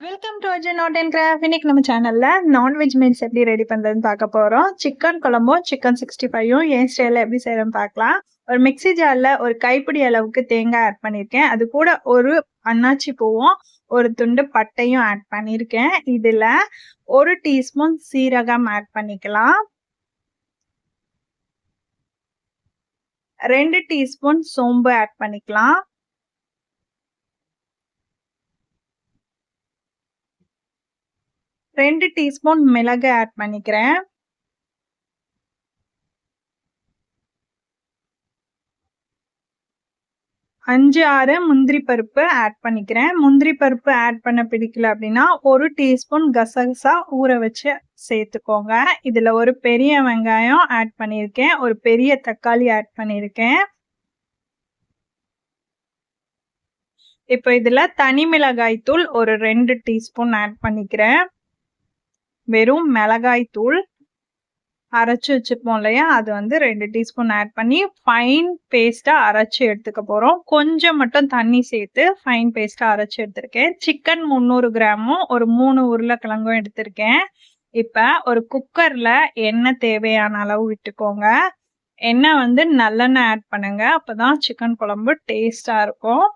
Welcome to Arjun art and craft. இன்னைக்கு நம்ம சேனல்ல நான்வெஜ் மீல்ஸ் எப்படி ரெடி பண்றதுன்னு பார்க்க போறோம். சிக்கன் குழம்பும் சிக்கன் 65யும் என் ஸ்டைல எப்படி செய்யறோம்னு பார்க்கலாம். ஒரு மிக்ஸி ஜார்ல ஒரு கைப்பிடி அளவுக்கு தேங்காய் ஆட் பண்ணியிருக்கேன். அது கூட ஒரு அன்னாச்சி பூவும் ஒரு துண்டு பட்டையும் ஆட் பண்ணியிருக்கேன். இதுல 1 டீஸ்பூன் சீரகம் ஆட் பண்ணிக்கலாம். 2 டீஸ்பூன் சோம்பு ஆட் பண்ணிக்கலாம். 2 டீஸ்பூன் மிளகு ஆட் பண்ணிக்கிறேன். 5-6 முந்திரி பருப்பு ஆட் பண்ணிக்கிறேன். முந்திரி பருப்பு ஆட் பண்ண பிடிக்கல அப்படின்னா 1 டீஸ்பூன் கசகசா ஊற வச்சு சேர்த்துக்கோங்க. இதுல ஒரு பெரிய வெங்காயம் ஆட் பண்ணியிருக்கேன். ஒரு பெரிய தக்காளி ஆட் பண்ணியிருக்கேன். இப்போ இதுல தனி மிளகாய் தூள் ஒரு 2 டீஸ்பூன் ஆட் பண்ணிக்கிறேன். வெறும் மிளகாய் தூள் அரைச்சு வச்சிருப்போம் இல்லையா, அது 2 டீஸ்பூன் ஆட் பண்ணி ஃபைன் பேஸ்டா அரைச்சு எடுத்துக்க போறோம். கொஞ்சம் மட்டும் தண்ணி சேர்த்து ஃபைன் பேஸ்டா அரைச்சு எடுத்திருக்கேன். சிக்கன் 300 கிராமும் ஒரு 3 உருளைக்கிழங்கும் எடுத்திருக்கேன். இப்ப ஒரு குக்கர்ல எண்ணெய் தேவையான அளவு விட்டுக்கோங்க. எண்ணெய் நல்லெண்ணெய் ஆட் பண்ணுங்க. அப்பதான் சிக்கன் குழம்பு டேஸ்டா இருக்கும்.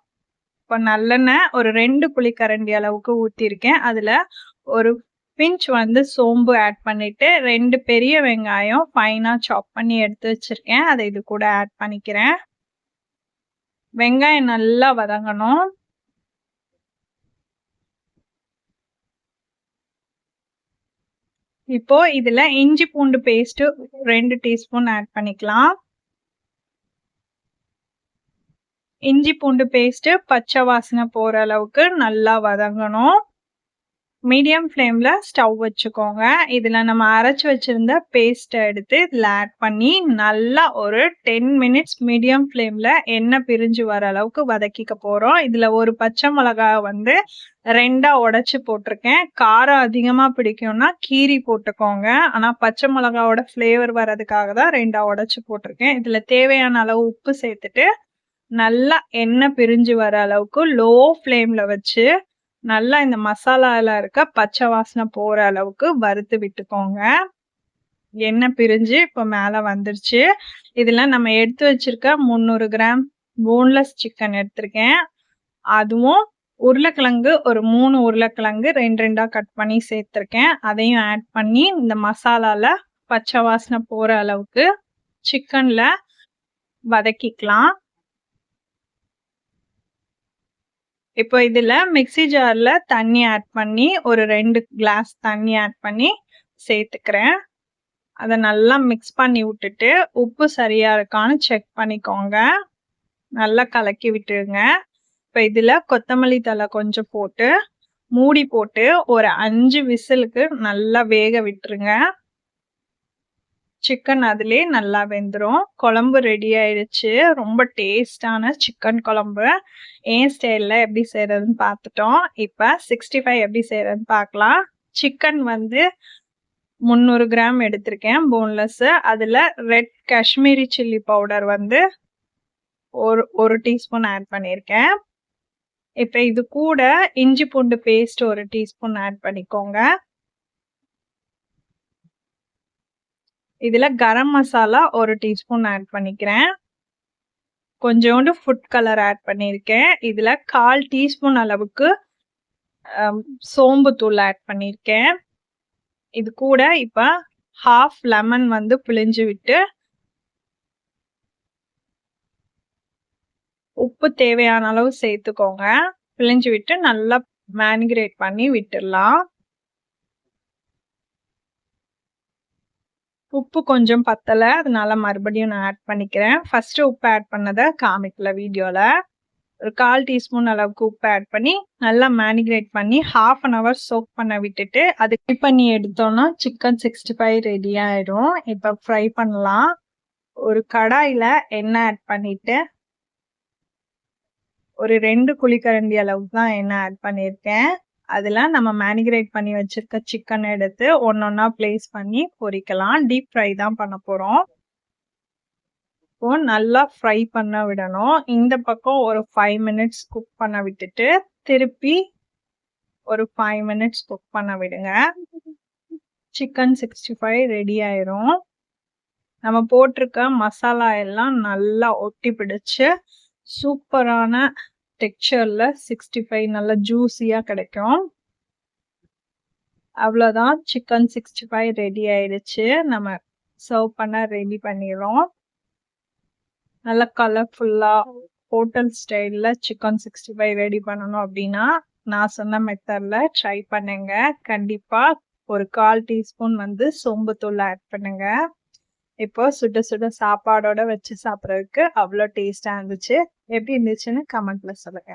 இப்போ நல்லெண்ணெய் ஒரு 2 குழிக்கரண்டி அளவுக்கு ஊத்திருக்கேன். அதுல ஒரு பிஞ்ச் சோம்பு ஆட் பண்ணிட்டு 2 பெரிய வெங்காயம் ஃபைனா சாப் பண்ணி எடுத்து வச்சிருக்கேன். அதை இது கூட ஆட் பண்ணிக்கிறேன். வெங்காயம் நல்லா வதங்கணும். இப்போ இதுல இஞ்சி பூண்டு பேஸ்ட் 2 டீஸ்பூன் ஆட் பண்ணிக்கலாம். இஞ்சி பூண்டு பேஸ்ட் பச்சை வாசனை போற அளவுக்கு நல்லா வதங்கணும். மீடியம் ஃப்ளேம்ல ஸ்டவ் வச்சுக்கோங்க. இதுல நம்ம அரைச்சு வச்சிருந்த பேஸ்ட்டை எடுத்து இதுல ஆட் பண்ணி நல்லா ஒரு 10 மினிட்ஸ் மீடியம் ஃப்ளேம்ல எண்ணெய் பிரிஞ்சு வர அளவுக்கு வதக்கிக்க போறோம். இதுல ஒரு பச்சை மிளகாய் 2ஆ உடைச்சு போட்டிருக்கேன். காரம் அதிகமா பிடிக்கும்னா கீரி போட்டுக்கோங்க. ஆனா பச்சை மிளகாவோட ஃப்ளேவர் வர்றதுக்காக தான் 2ஆ உடைச்சு போட்டிருக்கேன். இதுல தேவையான அளவு உப்பு சேர்த்துட்டு நல்லா எண்ணெய் பிரிஞ்சு வர அளவுக்கு லோ ஃப்ளேம்ல வச்சு நல்லா இந்த மசாலால இருக்க பச்சை வாசனை போற அளவுக்கு வறுத்து விட்டுக்கோங்க. எண்ணெய் பிரிஞ்சு இப்ப மேல வந்துருச்சு. இதுல நம்ம எடுத்து வச்சிருக்க 300 கிராம் போன்லெஸ் சிக்கன் எடுத்திருக்கேன். அதுவும் உருளைக்கிழங்கு ஒரு 3 உருளைக்கிழங்கு 2-2ஆ கட் பண்ணி சேர்த்திருக்கேன். அதையும் ஆட் பண்ணி இந்த மசாலால பச்சை வாசனை போற அளவுக்கு சிக்கன்ல வதக்கிக்கலாம். இப்போ இதுல மிக்ஸி ஜார்ல தண்ணி ஆட் பண்ணி ஒரு 2 கிளாஸ் தண்ணி ஆட் பண்ணி சேர்த்துக்கிறேன். அதை நல்லா மிக்ஸ் பண்ணி விட்டுட்டு உப்பு சரியா இருக்கான்னு செக் பண்ணிக்கோங்க. நல்லா கலக்கி விட்டுருங்க. இப்போ இதுல கொத்தமல்லி தழை கொஞ்சம் போட்டு மூடி போட்டு ஒரு 5 விசிலுக்கு நல்லா வேக விட்டுருங்க. சிக்கன் அதுலயே நல்லா வெந்துடும். குழம்பு ரெடி ஆயிடுச்சு. ரொம்ப டேஸ்டான சிக்கன் குழம்பு என் ஸ்டைல்ல எப்படி செய்யறதுன்னு பார்த்துட்டோம். இப்ப 65 எப்படி செய்யறதுன்னு பார்க்கலாம். சிக்கன் 300 கிராம் எடுத்திருக்கேன் போன்லெஸ். அதுல ரெட் காஷ்மீரி சில்லி பவுடர் ஒரு டீஸ்பூன் ஆட் பண்ணியிருக்கேன். இப்ப இது கூட இஞ்சி பூண்டு பேஸ்ட் ஒரு டீஸ்பூன் ஆட் பண்ணிக்கோங்க. இதுல கரம் மசாலா ஒரு டீஸ்பூன் ஆட் பண்ணிக்கிறேன். கொஞ்சோண்டு ஃபுட் கலர் ஆட் பண்ணியிருக்கேன். இதுல 1/4 டீஸ்பூன் அளவுக்கு சோம்பு தூள் ஆட் பண்ணியிருக்கேன். இது கூட இப்ப ஹாஃப் லெமன் பிழிஞ்சு விட்டு உப்பு தேவையான அளவு சேர்த்துக்கோங்க. பிழிஞ்சு விட்டு நல்லா மேரினேட் பண்ணி விட்டுடலாம். உப்பு கொஞ்சம் பத்தலை, அதனால மறுபடியும் நான் ஆட் பண்ணிக்கிறேன். ஃபர்ஸ்ட் உப்பு ஆட் பண்ணதை காமிக்கல வீடியோல. ஒரு 1/4 டீஸ்பூன் அளவுக்கு உப்பு ஆட் பண்ணி நல்லா மேரினேட் பண்ணி 1/2 அன் ஹவர் சோக் பண்ண விட்டுட்டு அது ஃப்ரை பண்ணி எடுத்தோம்னா சிக்கன் 65 ரெடி ஆயிடும். இப்போ ஃப்ரை பண்ணலாம். ஒரு கடாயில எண்ணெய் ஆட் பண்ணிட்டு ஒரு 2 குழிக்கரண்டி அளவுக்கு தான் எண்ணெய் ஆட் பண்ணியிருக்கேன். அதுல நம்ம மேரினேட் பண்ணி வச்சிருக்க சிக்கன் எடுத்து ஒன்னொன்னா பிளேஸ் பண்ணி பொரிக்கலாம். டீப் ஃப்ரை தான் பண்ண போறோம். இப்போ நல்லா ஃப்ரை பண்ண விடணும். இந்த பக்கம் ஒரு 5 மினிட்ஸ் குக் பண்ண விட்டுட்டு திருப்பி ஒரு 5 மினிட்ஸ் குக் பண்ண விடுங்க. சிக்கன் 65 ரெடி ஆயிரும். நம்ம போட்டிருக்க மசாலா எல்லாம் நல்லா ஒட்டி பிடிச்சு சூப்பரான டெக்ஸ்சர்ல 65 நல்லா ஜூஸியா கிடைக்கும். அவ்வளோதான், சிக்கன் 65 ரெடி ஆயிடுச்சு. நம்ம சர்வ் பண்ண ரெடி பண்ணிடுறோம். நல்லா கலர்ஃபுல்லா ஹோட்டல் ஸ்டைல்ல சிக்கன் 65 ரெடி பண்ணணும் அப்படின்னா நான் சொன்ன மெத்தட்ல ட்ரை பண்ணுங்க. கண்டிப்பா ஒரு 1/4 டீஸ்பூன் வந்து சோம்புத்தூள் ஆட் பண்ணுங்க. இப்போ சுட சுட சாப்பாடோட வச்சு சாப்பிட்றதுக்கு அவ்வளோ டேஸ்டா இருந்துச்சு. எப்படி இருந்துச்சுன்னு கமெண்ட்ல சொல்லுங்க.